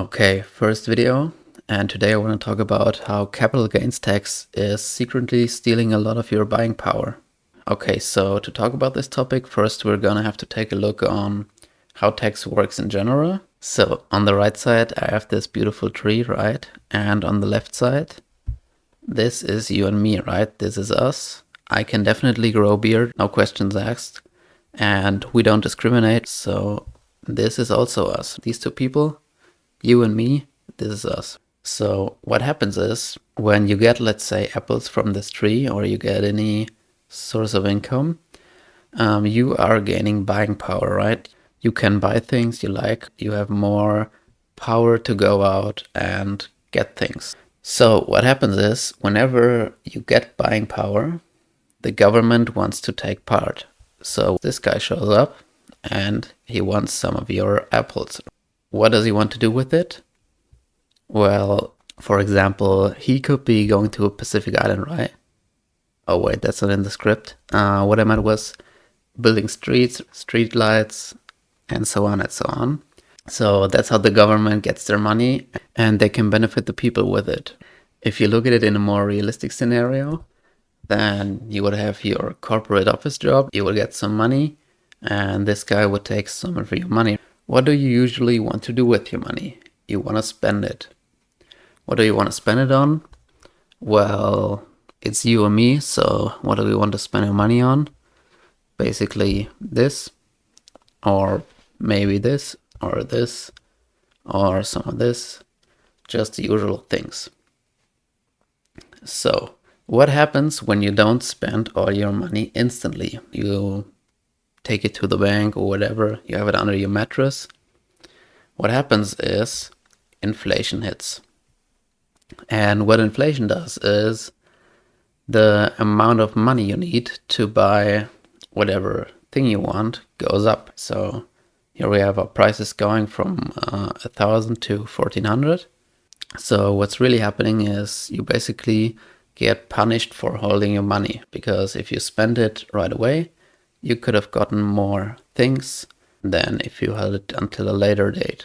Okay, first video, and today I want to talk about how capital gains tax is secretly stealing a lot of your buying power. Okay, so to talk about this topic, first we're gonna have to take a look on how tax works in general. So on the right side, I have this beautiful tree, right? And on the left side, this is you and me, right? This is us. I can definitely grow a beard, no questions asked. And we don't discriminate, so this is also us. These two people, you and me, this is us. So what happens is when you get, let's say, apples from this tree, or you get any source of income, you are gaining buying power, right? You can buy things you like. You have more power to go out and get things. So what happens is whenever you get buying power, the government wants to take part. So this guy shows up and he wants some of your apples. What does he want to do with it? Well, for example, he could be going to a Pacific Island, right? Oh wait, that's not in the script. What I meant was building streets, street lights, and so on and so on. So that's how the government gets their money, and they can benefit the people with it. If you look at it in a more realistic scenario, then you would have your corporate office job, you would get some money, and this guy would take some of your money. What do you usually want to do with your money? You want to spend it. What do you want to spend it on? Well, it's you and me, so what do we want to spend our money on? Basically this, or maybe this, or this, or some of this. Just the usual things. So, what happens when you don't spend all your money instantly? You take it to the bank or whatever, you have it under your mattress. What happens is inflation hits. And what inflation does is the amount of money you need to buy whatever thing you want goes up. So here we have our prices going from 1,000 to 1,400. So what's really happening is you basically get punished for holding your money, because if you spend it right away, you could have gotten more things than if you held it until a later date.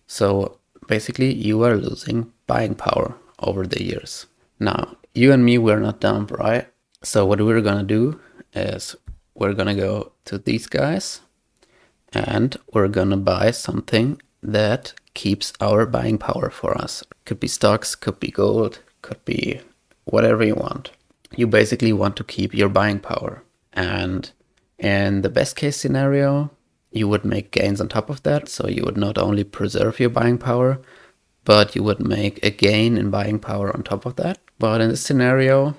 So basically you are losing buying power over the years. Now, you and me, we're not dumb, right? So what we're gonna do is we're gonna go to these guys and we're gonna buy something that keeps our buying power for us. Could be stocks, could be gold, could be whatever you want. You basically want to keep your buying power. And in the best case scenario, you would make gains on top of that. So you would not only preserve your buying power, but you would make a gain in buying power on top of that. But in this scenario,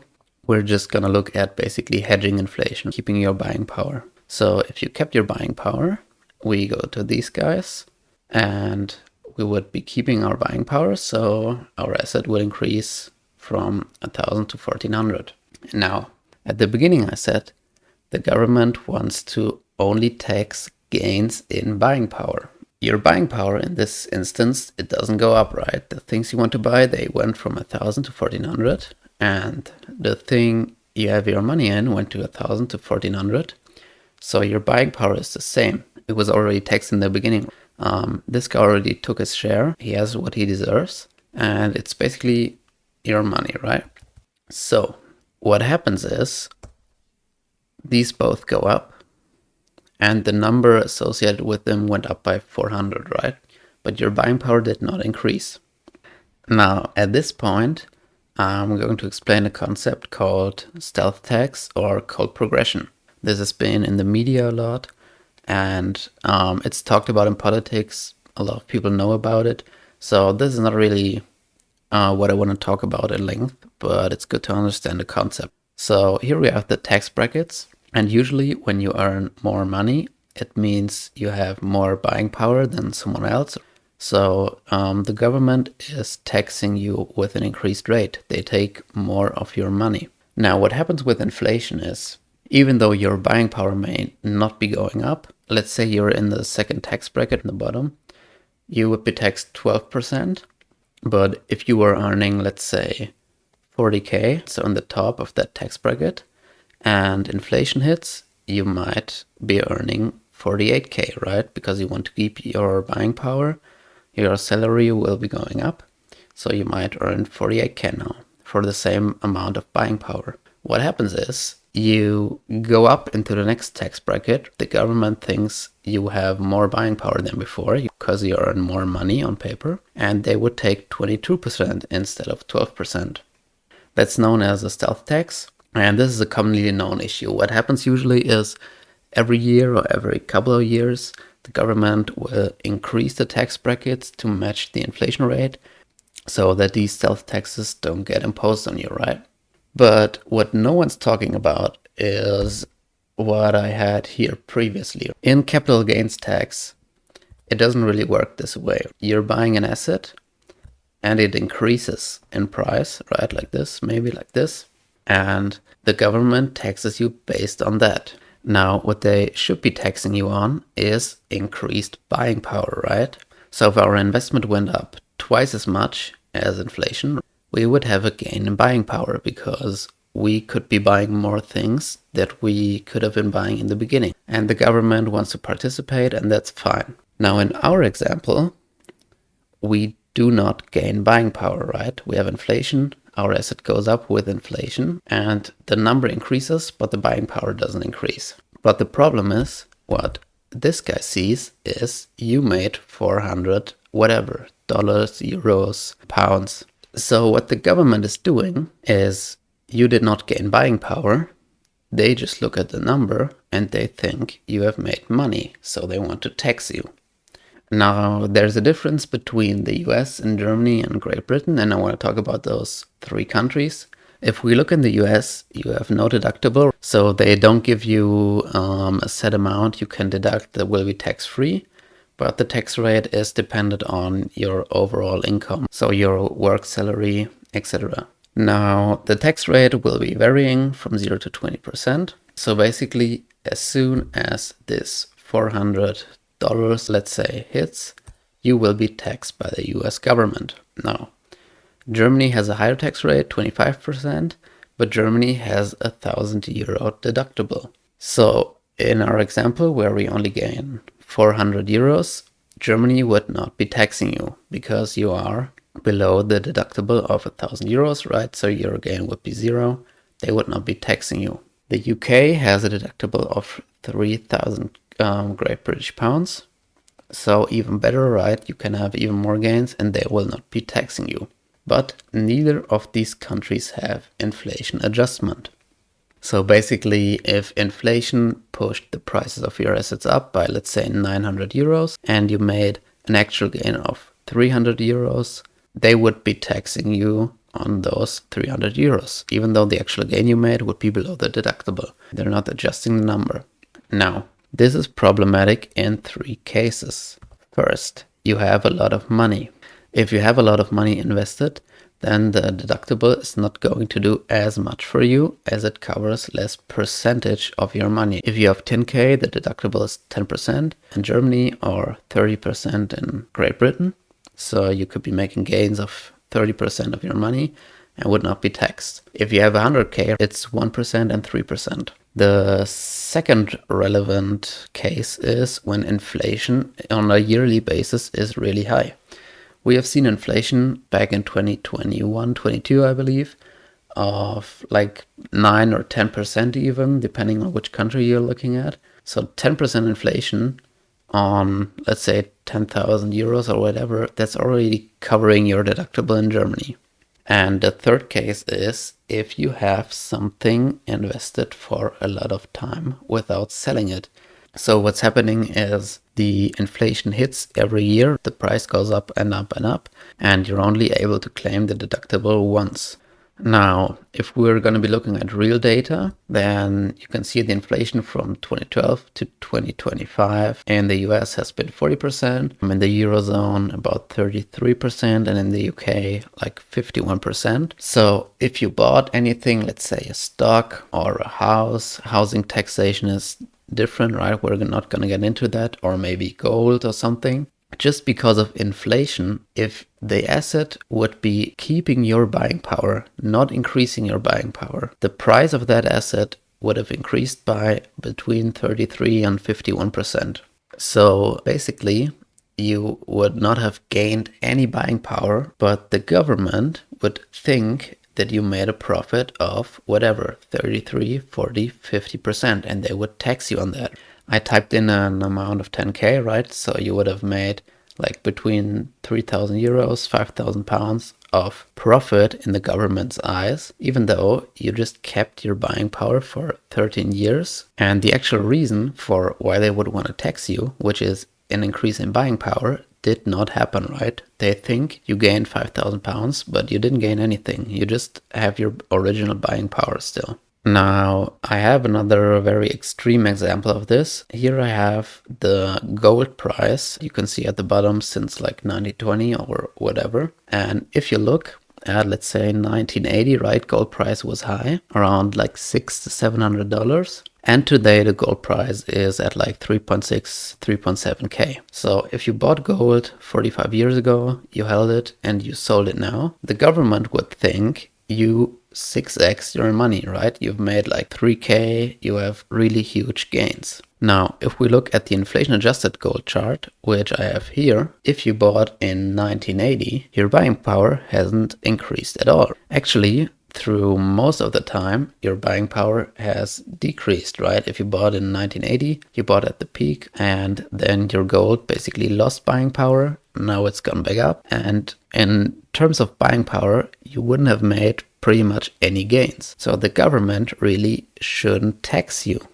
we're just gonna look at basically hedging inflation, keeping your buying power. So if you kept your buying power, we go to these guys and we would be keeping our buying power. So our asset will increase from 1,000 to 1,400. Now, at the beginning I said the government wants to only tax gains in buying power. Your buying power in this instance, it doesn't go up, right? The things you want to buy, they went from 1,000 to 1,400, and the thing you have your money in went to 1,000 to 1,400. So your buying power is the same. It was already taxed in the beginning. This guy already took his share. He has what he deserves, and it's basically your money, right? So what happens is these both go up, and the number associated with them went up by 400, right? But your buying power did not increase. Now, at this point, I'm going to explain a concept called stealth tax or cold progression. This has been in the media a lot, and it's talked about in politics. A lot of people know about it. So this is not really what I want to talk about at length, but it's good to understand the concept. So here we have the tax brackets. And usually when you earn more money, it means you have more buying power than someone else. So the government is taxing you with an increased rate. They take more of your money. Now, what happens with inflation is, even though your buying power may not be going up, let's say you're in the second tax bracket in the bottom, you would be taxed 12%. But if you were earning, let's say, 40K, so on the top of that tax bracket, and inflation hits, you might be earning 48K, right? Because you want to keep your buying power. your salary will be going up. So you might earn 48k now for the same amount of buying power. What happens is you go up into the next tax bracket. The government thinks you have more buying power than before because you earn more money on paper, and they would take 22% instead of 12%. That's known as a stealth tax, and this is a commonly known issue. What happens usually is every year or every couple of years, the government will increase the tax brackets to match the inflation rate so that these stealth taxes don't get imposed on you, right? But what no one's talking about is what I had here previously. In capital gains tax, it doesn't really work this way. You're buying an asset and it increases in price, right? Like this, maybe like this. And the government taxes you based on that. Now, what they should be taxing you on is increased buying power, right? So if our investment went up twice as much as inflation, we would have a gain in buying power because we could be buying more things that we could have been buying in the beginning. And the government wants to participate, and that's fine. Now, in our example, we do not gain buying power, right? We have inflation, our asset goes up with inflation, and the number increases, but the buying power doesn't increase. But the problem is, what this guy sees is you made 400 whatever, dollars, euros, pounds. So what the government is doing is you did not gain buying power. They just look at the number and they think you have made money, so they want to tax you. Now, there's a difference between the US and Germany and Great Britain, and I want to talk about those three countries. If we look in the US, you have no deductible, so they don't give you a set amount you can deduct that will be tax-free, but the tax rate is dependent on your overall income, so your work salary, etc. Now, the tax rate will be varying from 0 to 20%. So basically, as soon as this $400, let's say, hits, you will be taxed by the US government. Now, Germany has a higher tax rate, 25%, but Germany has a €1,000 deductible. So in our example, where we only gain 400 euros, Germany would not be taxing you because you are below the deductible of 1,000 euros, right? So your gain would be zero. They would not be taxing you. The UK has a deductible of 3,000 Great British pounds. So even better, right? You can have even more gains and they will not be taxing you. But neither of these countries have inflation adjustment. So basically, if inflation pushed the prices of your assets up by, let's say, 900 euros, and you made an actual gain of 300 euros, they would be taxing you on those 300 euros, even though the actual gain you made would be below the deductible. They're not adjusting the number. Now, this is problematic in three cases. First, you have a lot of money. If you have a lot of money invested, then the deductible is not going to do as much for you as it covers less percentage of your money. If you have 10k, the deductible is 10% in Germany or 30% in Great Britain. So you could be making gains of 30% of your money and would not be taxed. If you have 100k, it's 1% and 3%. The second relevant case is when inflation on a yearly basis is really high. We have seen inflation back in 2021, 22, I believe, of like 9 or 10% even, depending on which country you're looking at. So 10% inflation on, let's say, 10,000 euros or whatever, that's already covering your deductible in Germany. And the third case is if you have something invested for a lot of time without selling it. So what's happening is the inflation hits every year, the price goes up and up and up, and you're only able to claim the deductible once. Now, if we're going to be looking at real data, then you can see the inflation from 2012 to 2025 in the US has been 40%, in the Eurozone about 33%, and in the UK like 51%. So if you bought anything, let's say a stock or a house, housing taxation is different, right? We're not going to get into that, or maybe gold or something. Just because of inflation, if the asset would be keeping your buying power, not increasing your buying power, the price of that asset would have increased by between 33 and 51%. So basically, you would not have gained any buying power, but the government would think that you made a profit of whatever, 33, 40, 50%, and they would tax you on that. I typed in an amount of 10K, right? So you would have made like between 3,000 euros, 5,000 pounds of profit in the government's eyes, even though you just kept your buying power for 13 years. And the actual reason for why they would want to tax you, which is an increase in buying power, did not happen, right? They think you gained 5,000 pounds, but you didn't gain anything. You just have your original buying power still. Now, I have another very extreme example of this. Here I have the gold price. You can see at the bottom since like 1920 or whatever. And if you look at, let's say 1980, right, gold price was high, around like $600 to $700. And today the gold price is at like 3.6, 3.7K. So if you bought gold 45 years ago, you held it and you sold it now, the government would think you 6x your money, right? You've made like 3K, you have really huge gains. Now, if we look at the inflation adjusted gold chart, which I have here, if you bought in 1980, your buying power hasn't increased at all. Actually, through most of the time, your buying power has decreased, right? If you bought in 1980, you bought at the peak, and then your gold basically lost buying power. Now it's gone back up. And in terms of buying power, you wouldn't have made pretty much any gains. So the government really shouldn't tax you.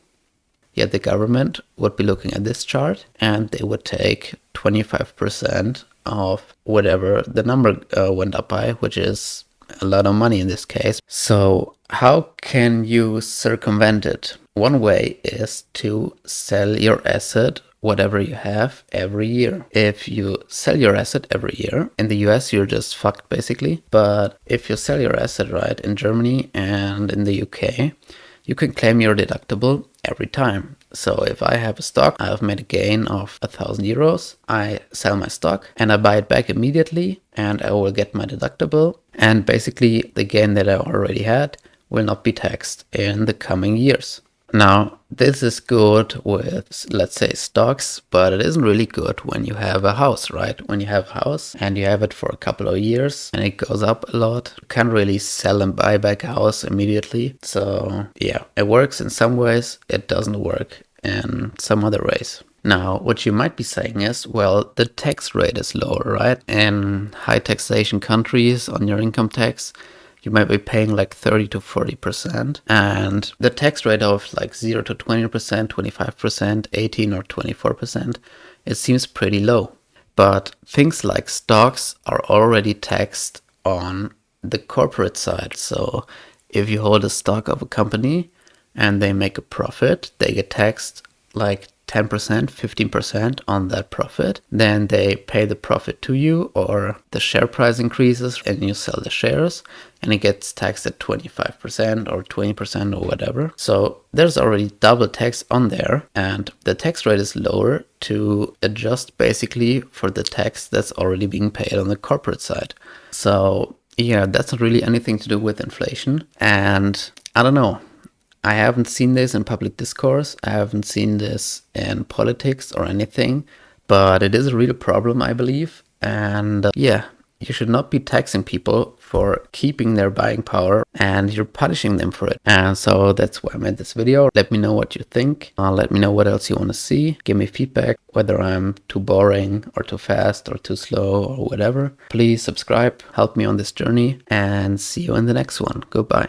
Yet the government would be looking at this chart and they would take 25% of whatever the number went up by, which is a lot of money in this case. So how can you circumvent it? One way is to sell your asset, whatever you have, every year. If you sell your asset every year, in the US you're just fucked basically. But if you sell your asset, right, in Germany and in the UK, you can claim your deductible every time. So if I have a stock, I've made a gain of 1,000 euros, I sell my stock and I buy it back immediately and I will get my deductible. And basically the gain that I already had will not be taxed in the coming years. Now, this is good with, let's say, stocks, but it isn't really good when you have a house, right? When you have a house and you have it for a couple of years and it goes up a lot, you can't really sell and buy back a house immediately. So yeah, it works in some ways, it doesn't work in some other ways. Now, what you might be saying is, well, the tax rate is lower, right? In high taxation countries on your income tax, you might be paying like 30 to 40%. And the tax rate of like 0 to 20%, 25%, 18 or 24%, it seems pretty low. But things like stocks are already taxed on the corporate side. So if you hold a stock of a company and they make a profit, they get taxed like 10%, 15% on that profit. Then they pay the profit to you, or the share price increases and you sell the shares and it gets taxed at 25% or 20% or whatever. So there's already double tax on there, and the tax rate is lower to adjust basically for the tax that's already being paid on the corporate side. So yeah, that's not really anything to do with inflation. And I don't know, I haven't seen this in public discourse. I haven't seen this in politics or anything, but it is a real problem, I believe. And yeah, you should not be taxing people for keeping their buying power, and you're punishing them for it. And so that's why I made this video. Let me know what you think. Let me know what else you want to see. Give me feedback, whether I'm too boring or too fast or too slow or whatever. Please subscribe, help me on this journey, and see you in the next one. Goodbye.